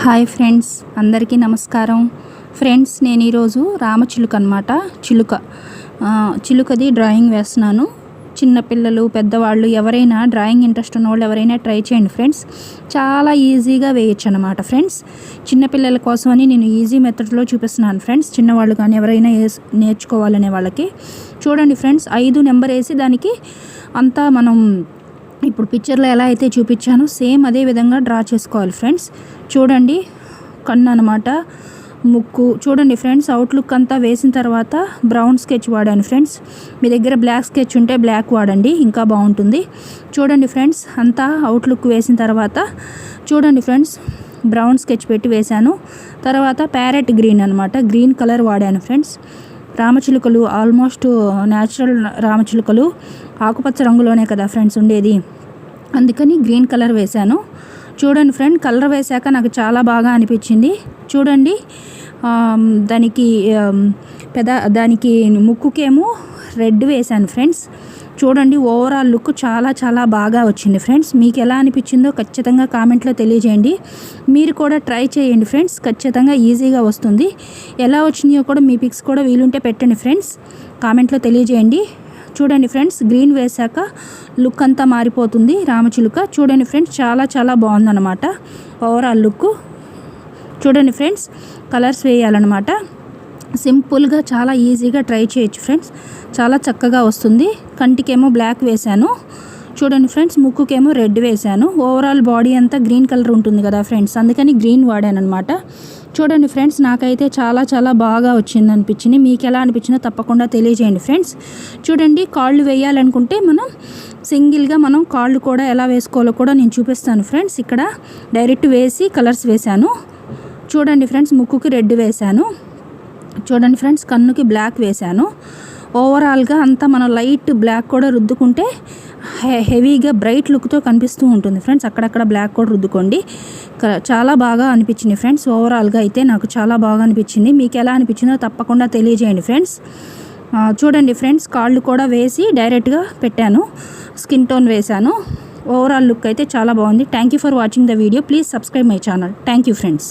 Hi friends, అందరికీ నమస్కారం. Friends, నేను ఈరోజు రామచిలుక అనమాట. చిలుకది డ్రాయింగ్ వేస్తున్నాను. చిన్నపిల్లలు, పెద్దవాళ్ళు ఎవరైనా డ్రాయింగ్ ఇంట్రెస్ట్ ఉన్న వాళ్ళు ఎవరైనా ట్రై చేయండి ఫ్రెండ్స్. చాలా ఈజీగా వేయచ్చు అనమాట ఫ్రెండ్స్. చిన్నపిల్లల కోసమని నేను ఈజీ మెథడ్లో చూపిస్తున్నాను ఫ్రెండ్స్. చిన్నవాళ్ళు కానీ ఎవరైనా నేర్చుకోవాలనే వాళ్ళకి చూడండి ఫ్రెండ్స్. 5 నెంబర్ వేసి దానికి అంతా మనం ఇప్పుడు పిక్చర్లో ఎలా అయితే చూపించానో సేమ్ అదే విధంగా డ్రా చేసుకోవాలి ఫ్రెండ్స్. చూడండి, కన్ను అనమాట, ముక్కు చూడండి ఫ్రెండ్స్. అవుట్లుక్ అంతా వేసిన తర్వాత బ్రౌన్ స్కెచ్ వాడాను ఫ్రెండ్స్. మీ దగ్గర బ్లాక్ స్కెచ్ ఉంటే బ్లాక్ వాడండి, ఇంకా బాగుంటుంది. చూడండి ఫ్రెండ్స్, అంతా అవుట్లుక్ వేసిన తర్వాత చూడండి ఫ్రెండ్స్, బ్రౌన్ స్కెచ్ పెట్టి వేశాను. తర్వాత ప్యారెట్ గ్రీన్ అనమాట, గ్రీన్ కలర్ వాడాను ఫ్రెండ్స్. రామచిలుకలు ఆల్మోస్ట్ న్యాచురల్ రామచిలుకలు ఆకుపచ్చ రంగులోనే కదా ఫ్రెండ్స్ ఉండేది, అందుకని గ్రీన్ కలర్ వేశాను. చూడండి ఫ్రెండ్, కలర్ వేశాక నాకు చాలా బాగా అనిపించింది. చూడండి, దానికి ముక్కుకేమో రెడ్ వేశాను ఫ్రెండ్స్. చూడండి, ఓవరాల్ లుక్ చాలా చాలా బాగా వచ్చింది ఫ్రెండ్స్. మీకు ఎలా అనిపించిందో ఖచ్చితంగా కామెంట్లో తెలియజేయండి. మీరు కూడా ట్రై చేయండి ఫ్రెండ్స్, ఖచ్చితంగా ఈజీగా వస్తుంది. ఎలా వచ్చినాయో కూడా మీ పిక్స్ కూడా వీలుంటే పెట్టండి ఫ్రెండ్స్, కామెంట్లో తెలియజేయండి. చూడండి ఫ్రెండ్స్, గ్రీన్ వేశాక లుక్ అంతా మారిపోతుంది రామచిలుక. చూడండి ఫ్రెండ్స్, చాలా చాలా బాగుందన్నమాట ఓవరాల్ లుక్. చూడండి ఫ్రెండ్స్, కలర్స్ వేయాలన్నమాట. సింపుల్గా చాలా ఈజీగా ట్రై చేయొచ్చు ఫ్రెండ్స్, చాలా చక్కగా వస్తుంది. కంటికేమో బ్లాక్ వేశాను. చూడండి ఫ్రెండ్స్, ముక్కుకేమో రెడ్ వేశాను. ఓవరాల్ బాడీ అంతా గ్రీన్ కలర్ ఉంటుంది కదా ఫ్రెండ్స్, అందుకని గ్రీన్ వాడాను అనమాట. చూడండి ఫ్రెండ్స్, నాకైతే చాలా చాలా బాగా వచ్చింది అనిపించింది. మీకు ఎలా అనిపించిందో తప్పకుండా తెలియజేయండి ఫ్రెండ్స్. చూడండి, కాళ్ళు వేయాలనుకుంటే మనం సింగిల్గా మనం కాళ్ళు కూడా ఎలా వేసుకోవాలో కూడా నేను చూపిస్తాను ఫ్రెండ్స్. ఇక్కడ డైరెక్ట్ వేసి కలర్స్ వేశాను. చూడండి ఫ్రెండ్స్, ముక్కుకి రెడ్ వేశాను. చూడండి ఫ్రెండ్స్, కన్నుకి బ్లాక్ వేశాను. ఓవరాల్గా అంతా మనం లైట్ బ్లాక్ కూడా రుద్దుకుంటే హెవీగా బ్రైట్ లుక్తో కనిపిస్తూ ఉంటుంది ఫ్రెండ్స్. అక్కడక్కడ బ్లాక్ కూడా రుద్దుకోండి. చాలా బాగా అనిపించింది ఫ్రెండ్స్. ఓవరాల్గా అయితే నాకు చాలా బాగా అనిపించింది. మీకు ఎలా అనిపించిందో తప్పకుండా తెలియజేయండి ఫ్రెండ్స్. చూడండి ఫ్రెండ్స్, కాళ్ళు కూడా వేసి డైరెక్ట్గా పెట్టాను, స్కిన్ టోన్ వేశాను. ఓవరాల్ లుక్ అయితే చాలా బాగుంది. Thank you for watching the video. Please subscribe my channel. Thank you friends.